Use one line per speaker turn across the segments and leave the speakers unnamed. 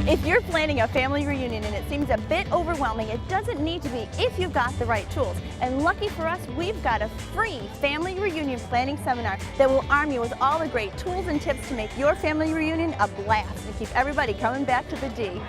If you're planning a family reunion and it seems a bit overwhelming, it doesn't need to be if you've got the right tools. And lucky for us, we've got a free family reunion planning seminar that will arm you with all the great tools and tips to make your family reunion a blast and keep everybody coming back to the D.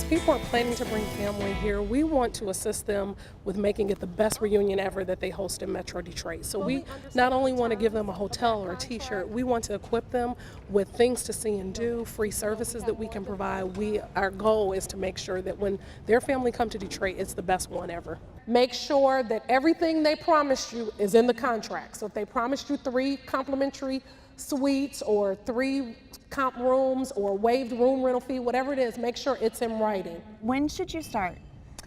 People are planning to bring family here, we want to assist them with making it the best reunion ever that they host in Metro Detroit. So we not only want to give them a hotel or a t-shirt, we want to equip them with things to see and do, free services that we can provide. Our goal is to make sure that when their family come to Detroit, it's the best one ever. Make sure that everything they promised you is in the contract. So if they promised you 3 complimentary suites or 3 comp rooms or waived room rental fee, whatever it is, make sure it's in writing.
When should you start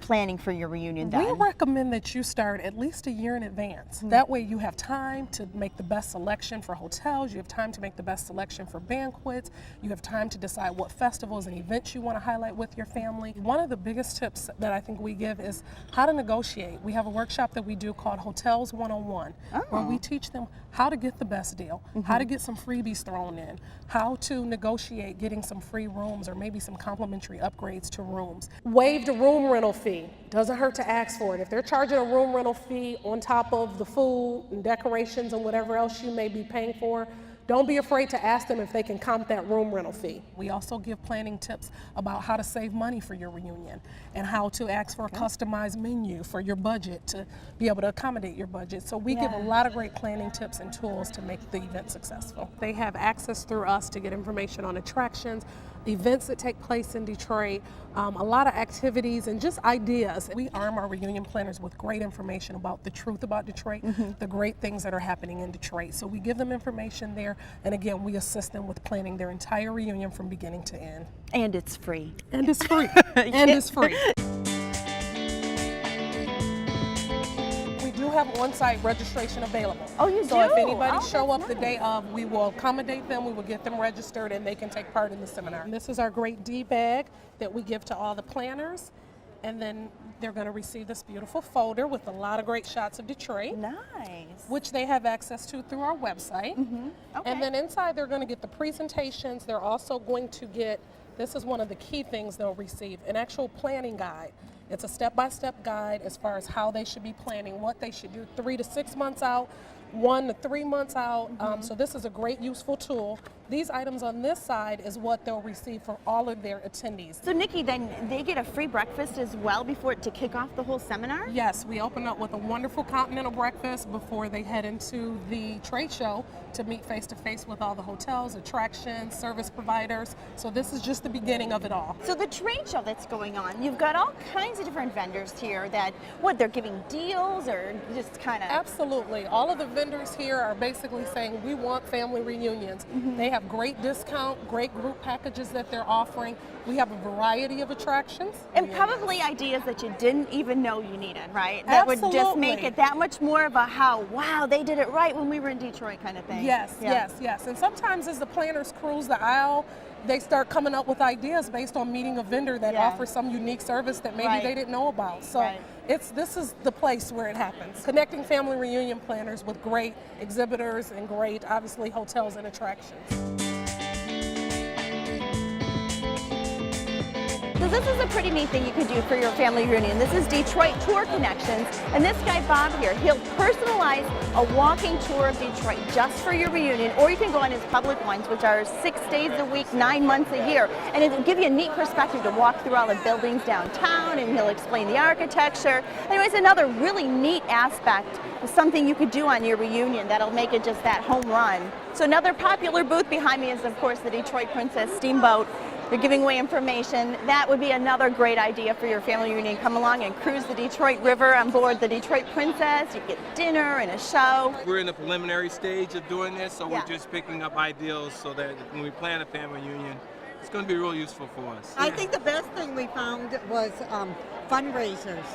planning for your reunion then?
We recommend that you start at least a year in advance. That way you have time to make the best selection for hotels, you have time to make the best selection for banquets, you have time to decide what festivals and events you want to highlight with your family. One of the biggest tips that I think we give is how to negotiate. We have a workshop that we do called Hotels 101, where we teach them how to get the best deal, how to get some freebies thrown in, how to negotiate getting some free rooms or maybe some complimentary upgrades to rooms. Waived room rental fee. Doesn't hurt to ask for it. If they're charging a room rental fee on top of the food and decorations and whatever else you may be paying for, don't be afraid to ask them if they can comp that room rental fee. We also give planning tips about how to save money for your reunion and how to ask for a customized menu for your budget to be able to accommodate your budget. So we give a lot of great planning tips and tools to make the event successful. They have access through us to get information on attractions, events that take place in Detroit, a lot of activities and just ideas. We arm our reunion planners with great information about the truth about Detroit, the great things that are happening in Detroit. So we give them information there, and again, we assist them with planning their entire reunion from beginning to end.
And it's free.
And it's free. And it's free. We do have on-site registration available.
Oh, you do?
So if anybody show
that's
up the day of, we will accommodate them, we will get them registered, and they can take part in the seminar. And this is our great D bag that we give to all the planners, and then they're going to receive this beautiful folder with a lot of great shots of Detroit.
Nice.
Which they have access to through our website.
Okay.
And then inside they're going to get the presentations. They're also going to get, this is one of the key things they'll receive, an actual planning guide. It's a step-by-step guide as far as how they should be planning, what they should do 3 to 6 months out, 1 to 3 months out. So this is a great useful tool. These items on this side is what they'll receive for all of their attendees.
So Nikki, then they get a free breakfast as well to kick off the whole seminar?
Yes, we open up with a wonderful continental breakfast before they head into the trade show to meet face-to-face with all the hotels, attractions, service providers. So this is just the beginning of it all.
So the trade show that's going on, you've got all kinds of different vendors here that, they're giving deals or just kind of...
Absolutely. All of the vendors here are basically saying we want family reunions. They have great discount, great group packages that they're offering. We have a variety of attractions.
And probably ideas that you didn't even know you needed, right? That would just make it that much more of a wow, they did it right when we were in Detroit kind of thing.
Yes, yes. And sometimes as the planners cruise the aisle, they start coming up with ideas based on meeting a vendor that offers some unique service that maybe they didn't know about. So this is the place where it happens. Connecting family reunion planners with great exhibitors and great, obviously, hotels and attractions.
So this is a pretty neat thing you could do for your family reunion. This is Detroit Tour Connections, and this guy Bob here, he'll personalize a walking tour of Detroit just for your reunion, or you can go on his public ones, which are 6 days a week, 9 months a year, and it'll give you a neat perspective to walk through all the buildings downtown, and he'll explain the architecture. Anyways, another really neat aspect of something you could do on your reunion that'll make it just that home run. So another popular booth behind me is, of course, the Detroit Princess Steamboat. They're giving away information. That would be another great idea for your family reunion. Come along and cruise the Detroit River on board the Detroit Princess. You get dinner and a show.
We're in the preliminary stage of doing this, so we're just picking up ideas so that when we plan a family reunion, it's going to be real useful for us.
I think the best thing we found was fundraisers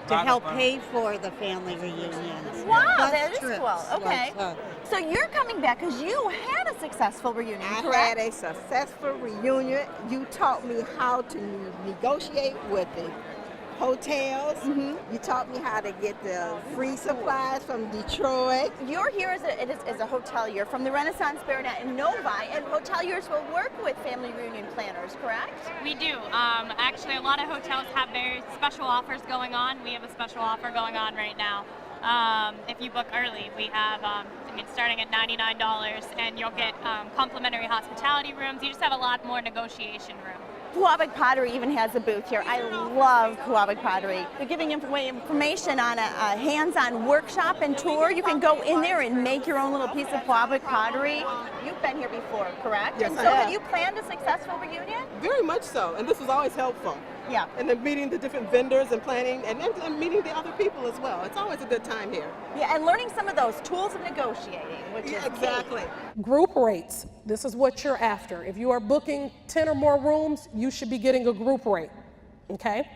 to help pay for the family reunions.
Wow, that is cool. Okay.
Like,
so you're coming back because you had a successful reunion,
I
correct?
had a successful reunion. You taught me how to negotiate with the hotels. You taught me how to get the free supplies from Detroit.
You're here as a hotelier from the Renaissance Baronet in Novi, and hoteliers will work with family reunion planners, correct?
We do. Actually, a lot of hotels have very special offers going on. We have a special offer going on right now. If you book early, we have, starting at $99, and you'll get complimentary hospitality rooms. You just have a lot more negotiation room.
Quaboag Pottery even has a booth here. I love Quaboag Pottery. They're giving away information on a hands-on workshop and tour. You can go in there and make your own little piece of Quaboag Pottery. You've been here before, correct?
Yes,
and
I
so
have.
you planned a successful reunion?
Very much so, and this was always helpful.
Yeah.
And then meeting the different vendors and planning and meeting the other people as well. It's always a good time here.
Yeah, and learning some of those tools of negotiating, which is
exactly.
key.
Group rates, this is what you're after. If you are booking 10 or more rooms, you should be getting a group rate, okay?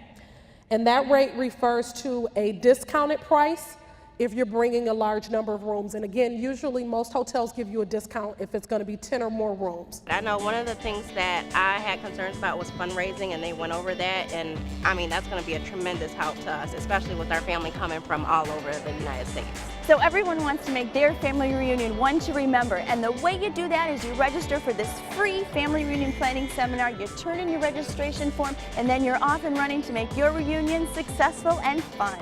And that rate refers to a discounted price if you're bringing a large number of rooms. And again, usually most hotels give you a discount if it's gonna be 10 or more rooms.
I know one of the things that I had concerns about was fundraising, and they went over that, and I mean, that's gonna be a tremendous help to us, especially with our family coming from all over the United States.
So everyone wants to make their family reunion one to remember, and the way you do that is you register for this free family reunion planning seminar, you turn in your registration form, and then you're off and running to make your reunion successful and fun.